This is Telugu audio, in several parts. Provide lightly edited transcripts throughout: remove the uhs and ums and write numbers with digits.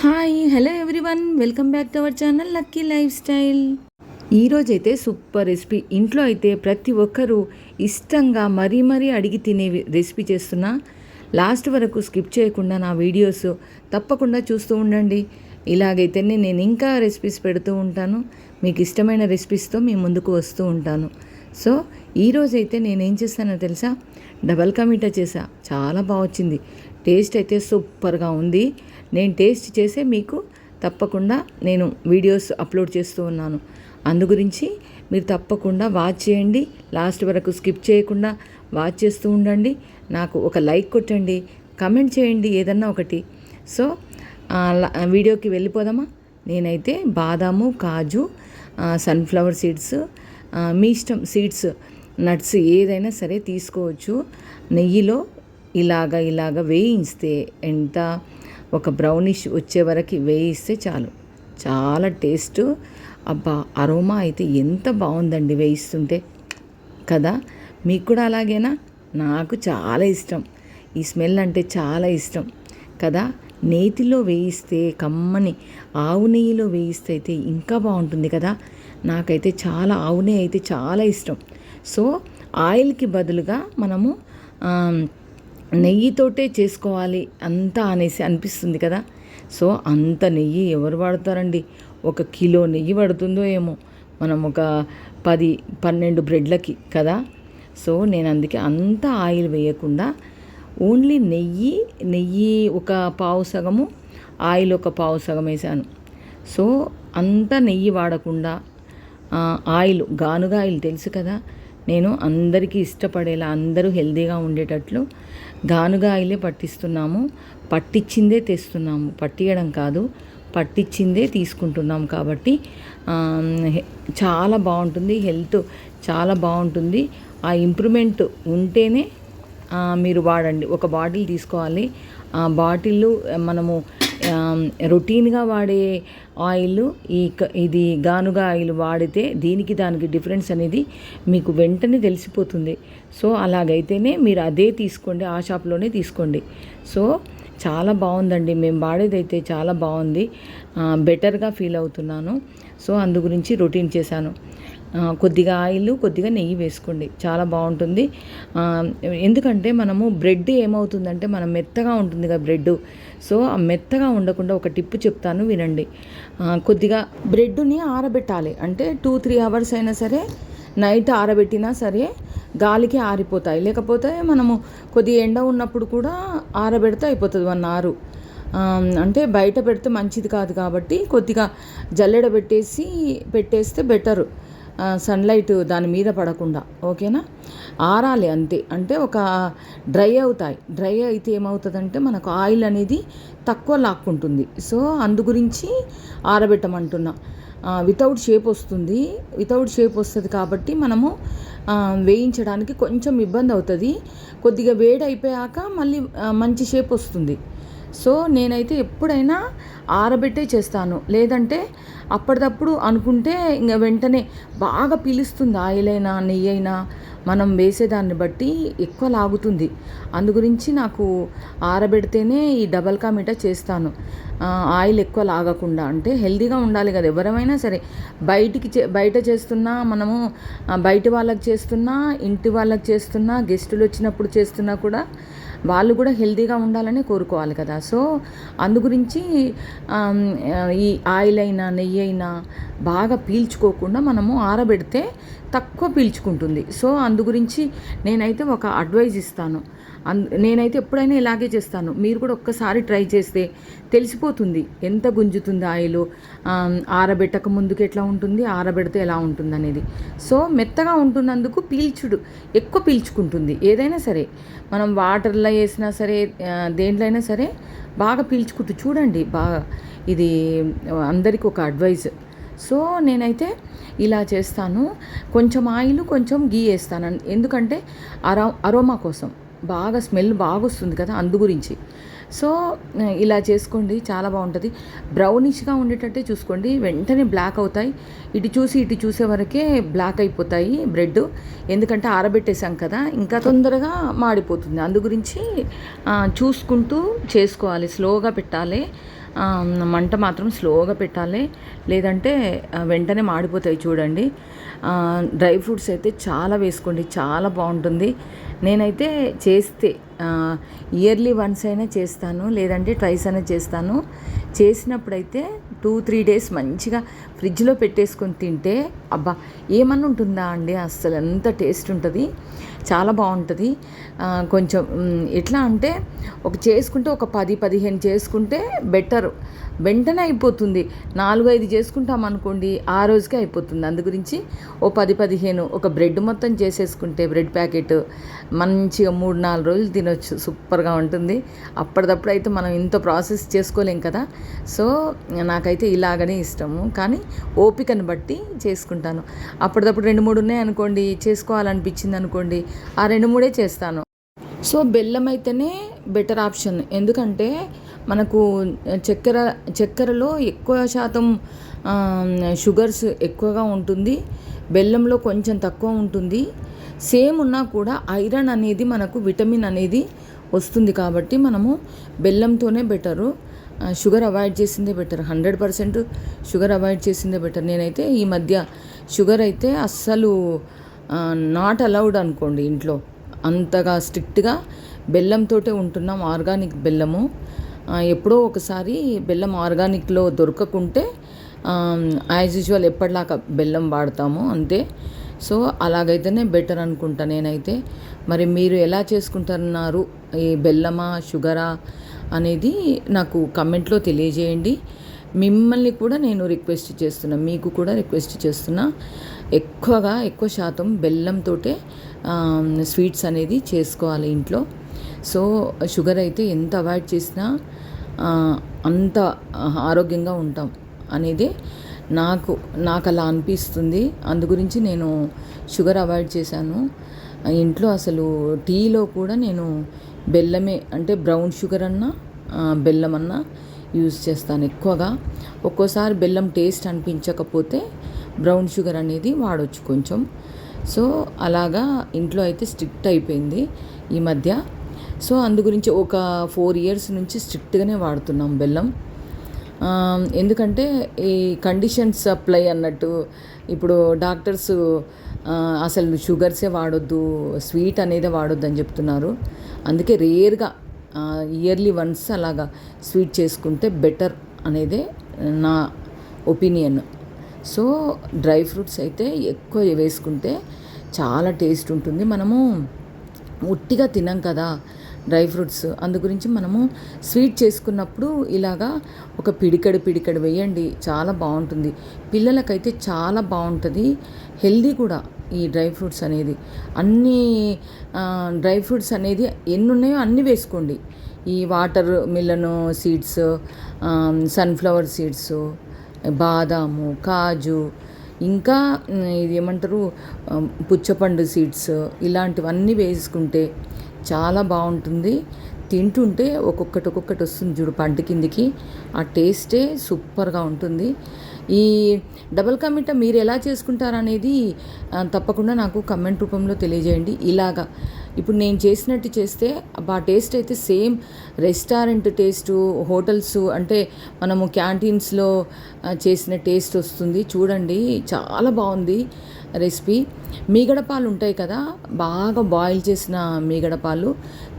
Hi hello everyone, welcome back to our channel lucky life style. ఈరోజైతే సూపర్ రెసిపీ, ఇంట్లో అయితే ప్రతి ఒక్కరూ ఇష్టంగా మరీ అడిగి తినే రెసిపీ చేస్తున్నా. లాస్ట్ వరకు స్కిప్ చేయకుండా నా వీడియోస్ తప్పకుండా చూస్తూ ఉండండి. ఇలాగైతేనే నేను ఇంకా రెసిపీస్ పెడుతూ ఉంటాను, మీకు ఇష్టమైన రెసిపీస్తో మీ ముందుకు వస్తూ ఉంటాను. సో ఈరోజైతే నేనేం చేస్తానో తెలుసా, డబల్ కా మీఠా చేసా. చాలా బాగా వచ్చింది, టేస్ట్ అయితే సూపర్గా ఉంది. నేను టేస్ట్ చేసే మీకు తప్పకుండా నేను వీడియోస్ అప్లోడ్ చేస్తూ ఉన్నాను. అందు గురించి మీరు తప్పకుండా వాచ్ చేయండి, లాస్ట్ వరకు స్కిప్ చేయకుండా వాచ్ చేస్తూ ఉండండి. నాకు ఒక లైక్ కొట్టండి, కమెంట్ చేయండి ఏదన్నా ఒకటి. సో వీడియోకి వెళ్ళిపోదామా. నేనైతే బాదాము, కాజు, సన్ఫ్లవర్ సీడ్స్, మీ ఇష్టం, సీడ్స్, నట్స్ ఏదైనా సరే తీసుకోవచ్చు. నెయ్యిలో ఇలాగ వేయిస్తే ఎంత ఒక బ్రౌనిష్ వచ్చే వరకు వేయిస్తే చాలు. చాలా టేస్ట్, అబ్బా అరోమా అయితే ఎంత బాగుందండి వేయిస్తుంటే కదా. మీకు కూడా అలాగేనా? నాకు చాలా ఇష్టం, ఈ స్మెల్ అంటే చాలా ఇష్టం కదా. నేతిలో వేయిస్తే, కమ్మని ఆవు నెయ్యిలో వేయిస్తే అయితే ఇంకా బాగుంటుంది కదా. నాకైతే చాలా ఆవు నెయ్యి అయితే చాలా ఇష్టం. సో ఆయిల్కి బదులుగా మనము నెయ్యితోటే చేసుకోవాలి అంతా అనేసి అనిపిస్తుంది కదా. సో అంత నెయ్యి ఎవరు వాడతారండి? 1 కిలో నెయ్యి పడుతుందో ఏమో మనం ఒక 10-12 బ్రెడ్లకి కదా. సో నేను అందుకే అంత ఆయిల్ వేయకుండా ఓన్లీ నెయ్యి ఒక పావు సగము, ఆయిల్ ఒక పావు సగం వేసాను. సో అంత నెయ్యి వాడకుండా ఆయిల్, గానుగ ఆయిల్ తెలుసు కదా, నేను అందరికీ ఇష్టపడేలా, అందరూ హెల్తీగా ఉండేటట్లు గానుగ ఆయిలే పట్టిస్తున్నాము. పట్టించిందే తెస్తున్నాము, పట్టియడం కాదు, పట్టించిందే తీసుకుంటున్నాము. కాబట్టి చాలా బాగుంటుంది, హెల్త్ చాలా బాగుంటుంది. ఆ ఇంప్రూవ్మెంట్ ఉంటేనే మీరు వాడండి. ఒక బాటిల్ తీసుకోవాలి. ఆ బాటిల్ మనము రొటీన్గా వాడే ఆయిల్, ఇది గానుగ ఆయిల్ వాడితే దానికి డిఫరెన్స్ అనేది మీకు వెంటనే తెలిసిపోతుంది. సో అలాగైతేనే మీరు అదే తీసుకోండి, ఆ షాప్లోనే తీసుకోండి. సో చాలా బాగుందండి, మేము వాడేదైతే చాలా బాగుంది, బెటర్గా ఫీల్ అవుతున్నాను. సో అందు గురించి రొటీన్ చేశాను. కొద్దిగా ఆయిల్, కొద్దిగా నెయ్యి వేసుకోండి, చాలా బాగుంటుంది. ఎందుకంటే మనము బ్రెడ్ ఏమవుతుందంటే మనం మెత్తగా ఉంటుంది కదా బ్రెడ్. సో ఆ మెత్తగా ఉండకుండా ఒక టిప్పు చెప్తాను వినండి. కొద్దిగా బ్రెడ్ని ఆరబెట్టాలి, అంటే 2-3 అవర్స్ అయినా సరే, నైట్ ఆరబెట్టినా సరే గాలికి ఆరిపోతాయి. లేకపోతే మనము కొద్దిగా ఎండ ఉన్నప్పుడు కూడా ఆరబెడితే అయిపోతుంది 1 అవర్. అంటే బయట పెడితే మంచిది కాదు కాబట్టి కొద్దిగా జల్లెడ పెట్టేస్తే బెటరు, సన్లైట్ దాని మీద పడకుండా. ఓకేనా? ఆరాలి అంతే. అంటే ఒక డ్రై అవుతాయి. డ్రై అయితే ఏమవుతుందంటే మనకు ఆయిల్ అనేది తక్కువ లాక్కుంటుంది. సో అందు గురించి ఆరబెట్టమంటున్నా. వితౌట్ షేప్ వస్తుంది కాబట్టి మనము వేయించడానికి కొంచెం ఇబ్బంది అవుతుంది. కొద్దిగా వేడి అయిపోయాక మళ్ళీ మంచి షేప్ వస్తుంది. సో నేనైతే ఎప్పుడైనా ఆరబెట్టే చేస్తాను. లేదంటే అప్పటిదప్పుడు అనుకుంటే ఇంకా వెంటనే బాగా పీలుస్తుంది, ఆయిల్ అయినా నెయ్యి అయినా మనం వేసేదాన్ని బట్టి ఎక్కువ లాగుతుంది. అందు గురించి నాకు ఆరబెడితేనే ఈ డబల్ కా మీఠా చేస్తాను, ఆయిల్ ఎక్కువ లాగకుండా. అంటే హెల్తీగా ఉండాలి కదా ఎవరమైనా సరే. బయట చేస్తున్నా, మనము బయట వాళ్ళకి చేస్తున్నా, ఇంటి వాళ్ళకి చేస్తున్నా, గెస్టులు వచ్చినప్పుడు చేస్తున్నా కూడా వాళ్ళు కూడా హెల్తీగా ఉండాలని కోరుకోవాలి కదా. సో అందు గురించి ఈ ఆయిల్ అయినా నెయ్యి అయినా బాగా పీల్చుకోకుండా మనము ఆరబెడితే తక్కువ పీల్చుకుంటుంది. సో అందు గురించి నేనైతే ఒక అడ్వైజ్ ఇస్తాను. నేనైతే ఎప్పుడైనా ఇలాగే చేస్తాను. మీరు కూడా ఒక్కసారి ట్రై చేస్తే తెలిసిపోతుంది ఎంత గుంజుతుంది ఆయిల్. ఆరబెట్టక ముందుకు ఎట్లా ఉంటుంది, ఆరబెడితే ఎలా ఉంటుంది అనేది. సో మెత్తగా ఉంటున్నందుకు ఎక్కువ పీల్చుకుంటుంది. ఏదైనా సరే మనం వాటర్లో వేసినా సరే, దేంట్లో అయినా సరే బాగా పీల్చుకుంటూ చూడండి. బాగా ఇది అందరికీ ఒక అడ్వైజ్. సో నేనైతే ఇలా చేస్తాను. కొంచెం ఆయిల్, కొంచెం గీ వేస్తాను. ఎందుకంటే అరోమా కోసం, బాగా స్మెల్ బాగా వస్తుంది కదా, అందు గురించి. సో ఇలా చేసుకోండి, చాలా బాగుంటుంది. బ్రౌనిష్గా ఉండేటట్టే చూసుకోండి, వెంటనే బ్లాక్ అవుతాయి. ఇటు చూసే వరకే బ్లాక్ అయిపోతాయి బ్రెడ్. ఎందుకంటే ఆరబెట్టేసాం కదా, ఇంకా తొందరగా మాడిపోతుంది. అందు గురించి చూసుకుంటూ చేసుకోవాలి, స్లోగా పెట్టాలి. మంట మాత్రం స్లోగా పెట్టాలి, లేదంటే వెంటనే మాడిపోతాయి చూడండి. డ్రై ఫ్రూట్స్ అయితే చాలా వేసుకోండి, చాలా బాగుంటుంది. నేనైతే చేస్తే ఇయర్లీ వన్స్ అయినా చేస్తాను, లేదంటే ట్వైస్ అయినా చేస్తాను. చేసినప్పుడైతే 2-3 డేస్ మంచిగా ఫ్రిడ్జ్లో పెట్టేసుకొని తింటే అబ్బా ఏమన్నా ఉంటుందా అండి, అస్సలు ఎంత టేస్ట్ ఉంటుంది, చాలా బాగుంటుంది. కొంచెం ఎట్లా అంటే చేసుకుంటే ఒక 10-15 చేసుకుంటే బెటర్, వెంటనే అయిపోతుంది. 4-5 చేసుకుంటాం అనుకోండి, ఆ రోజుకే అయిపోతుంది. అందు గురించి 10-15 ఒక బ్రెడ్ మొత్తం చేసేసుకుంటే, బ్రెడ్ ప్యాకెట్ మంచిగా 3-4 రోజులు తినొచ్చు, సూపర్గా ఉంటుంది. అప్పటిదప్పుడు అయితే మనం ఇంత ప్రాసెస్ చేసుకోలేం కదా. సో నాకైతే ఇలాగనే ఇష్టము, కానీ ఓపికను బట్టి చేసుకుంటాను. అప్పటిదప్పుడు 2-3 ఉన్నాయి అనుకోండి, చేసుకోవాలనిపించింది అనుకోండి, ఆ 2-3 చేస్తాను. సో బెల్లం అయితేనే బెటర్ ఆప్షన్, ఎందుకంటే మనకు చక్కెరలో ఎక్కువ శాతం షుగర్స్ ఎక్కువగా ఉంటుంది, బెల్లంలో కొంచెం తక్కువ ఉంటుంది. సేమ్ ఉన్నా కూడా ఐరన్ అనేది మనకు విటమిన్ అనేది వస్తుంది, కాబట్టి మనము బెల్లంతోనే బెటరు. షుగర్ అవాయిడ్ చేసిందే బెటర్, 100% షుగర్ అవాయిడ్ చేసిందే బెటర్. నేనైతే ఈ మధ్య షుగర్ అయితే అస్సలు నాట్ అలౌడ్ అనుకోండి ఇంట్లో, అంతగా స్ట్రిక్ట్గా బెల్లంతోటే ఉంటున్నాం, ఆర్గానిక్ బెల్లము. ఎప్పుడో ఒకసారి బెల్లం ఆర్గానిక్లో దొరకకుంటే యాజ్ యూజువల్ ఎప్పటిలాగా బెల్లం వాడతాము అంతే. సో అలాగైతేనే బెటర్ అనుకుంటా నేనైతే. మరి మీరు ఎలా చేసుకుంటున్నారు, ఈ బెల్లమా షుగరా అనేది నాకు కమెంట్లో తెలియజేయండి. మిమ్మల్ని కూడా నేను రిక్వెస్ట్ చేస్తున్నా, మీకు కూడా రిక్వెస్ట్ చేస్తున్నా, ఎక్కువ శాతం బెల్లంతో స్వీట్స్ అనేది చేసుకోవాలి ఇంట్లో. సో షుగర్ అయితే ఎంత అవాయిడ్ చేసినా అంత ఆరోగ్యంగా ఉంటాం అనేది నాకు అలా అనిపిస్తుంది. అందు గురించి నేను షుగర్ అవాయిడ్ చేశాను. ఇంట్లో అసలు టీలో కూడా నేను బెల్లమే, అంటే బ్రౌన్ షుగర్ అన్నా బెల్లం అన్నా యూజ్ చేస్తాను ఎక్కువగా. ఒక్కోసారి బెల్లం టేస్ట్ అనిపించకపోతే బ్రౌన్ షుగర్ అనేది వాడవచ్చు కొంచెం. సో అలాగా ఇంట్లో అయితే స్ట్రిక్ట్ అయిపోయింది ఈ మధ్య. సో అందు గురించి ఒక 4 years నుంచి స్ట్రిక్ట్గానే వాడుతున్నాం బెల్లం. ఎందుకంటే ఈ కండిషన్స్ అప్లై అన్నట్టు, ఇప్పుడు డాక్టర్స్ అసలు షుగర్సే వాడొద్దు, స్వీట్ అనేదే వాడొద్దు అని చెప్తున్నారు. అందుకే రేర్గా ఇయర్లీ వన్స్ అలాగా స్వీట్ చేసుకుంటే బెటర్ అనేదే నా ఒపీనియన్. సో డ్రై ఫ్రూట్స్ అయితే ఎక్కువ వేసుకుంటే చాలా టేస్ట్ ఉంటుంది. మనము ఉట్టిగా తినం కదా డ్రై ఫ్రూట్స్, అందు గురించి మనము స్వీట్ చేసుకున్నప్పుడు ఇలాగా ఒక పిడికడు వేయండి, చాలా బాగుంటుంది. పిల్లలకైతే చాలా బాగుంటుంది, హెల్దీ కూడా ఈ డ్రై ఫ్రూట్స్ అనేది. అన్ని డ్రై ఫ్రూట్స్ అనేది ఎన్ని ఉన్నాయో అన్నీ వేసుకోండి. ఈ వాటర్ మిలను సీడ్స్, సన్ఫ్లవర్ సీడ్స్, బాదాము, కాజు, ఇంకా ఇది ఏమంటారు పుచ్చపండు సీడ్స్, ఇలాంటివన్నీ వేసుకుంటే చాలా బాగుంటుంది. తింటుంటే ఒక్కొక్కటి వస్తుంది చూడు పంట కిందికి, ఆ టేస్టే సూపర్గా ఉంటుంది. ఈ డబల్ కా మీఠా మీరు ఎలా చేసుకుంటారనేది తప్పకుండా నాకు కమెంట్ రూపంలో తెలియజేయండి. ఇలాగా ఇప్పుడు నేను చేసినట్టు చేస్తే ఆ టేస్ట్ అయితే సేమ్ రెస్టారెంట్ టేస్టు, హోటల్స్ అంటే మనము క్యాంటీన్స్లో చేసిన టేస్ట్ వస్తుంది. చూడండి చాలా బాగుంది రెసిపీ. మీగడ పాలు ఉంటాయి కదా, బాగా బాయిల్ చేసిన మీగడ పాలు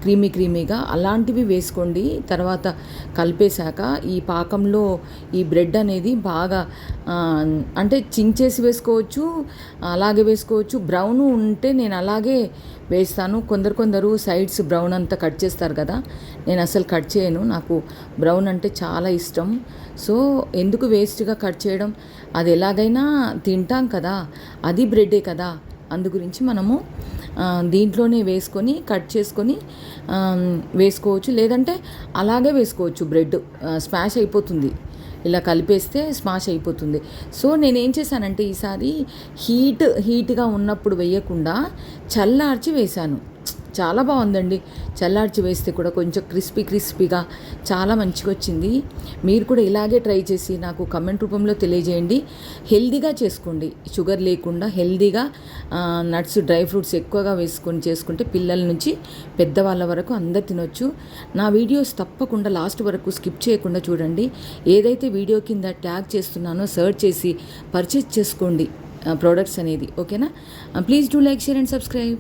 క్రీమీగా అలాంటివి వేసుకోండి. తర్వాత కలిపేశాక ఈ పాకంలో ఈ బ్రెడ్ అనేది బాగా అంటే చించేసి వేసుకోవచ్చు, అలాగే వేసుకోవచ్చు. బ్రౌన్ ఉంటే నేను అలాగే వేస్తాను. కొందరు సైడ్స్ బ్రౌన్ అంతా కట్ చేస్తారు కదా, నేను అసలు కట్ చేయను, నాకు బ్రౌన్ అంటే చాలా ఇష్టం. సో ఎందుకు వేస్ట్గా కట్ చేయడం, అది ఎలాగైనా తింటాం కదా, అది బ్రెడ్డే కదా. అందు గురించి మనము దీంట్లోనే వేసుకొని కట్ చేసుకొని వేసుకోవచ్చు, లేదంటే అలాగే వేసుకోవచ్చు. బ్రెడ్ స్మాష్ అయిపోతుంది, ఇలా కలిపేస్తే స్మాష్ అయిపోతుంది. సో నేనేం చేశానంటే ఈసారి హీట్గా ఉన్నప్పుడు వేయకుండా చల్లార్చి వేశాను. చాలా బాగుందండి. చల్లార్చి వేస్తే కూడా కొంచెం క్రిస్పీగా చాలా మంచిగా వచ్చింది. మీరు కూడా ఇలాగే ట్రై చేసి నాకు కమెంట్ రూపంలో తెలియజేయండి. హెల్దీగా చేసుకోండి, షుగర్ లేకుండా హెల్దీగా నట్స్, డ్రై ఫ్రూట్స్ ఎక్కువగా వేసుకొని చేసుకుంటే పిల్లల నుంచి పెద్దవాళ్ళ వరకు అందరు తినొచ్చు. నా వీడియోస్ తప్పకుండా లాస్ట్ వరకు స్కిప్ చేయకుండా చూడండి. ఏదైతే వీడియో కింద ట్యాగ్ చేస్తున్నానో సర్చ్ చేసి పర్చేస్ చేసుకోండి ప్రోడక్ట్స్ అనేది. ఓకేనా? Please do like, share and subscribe.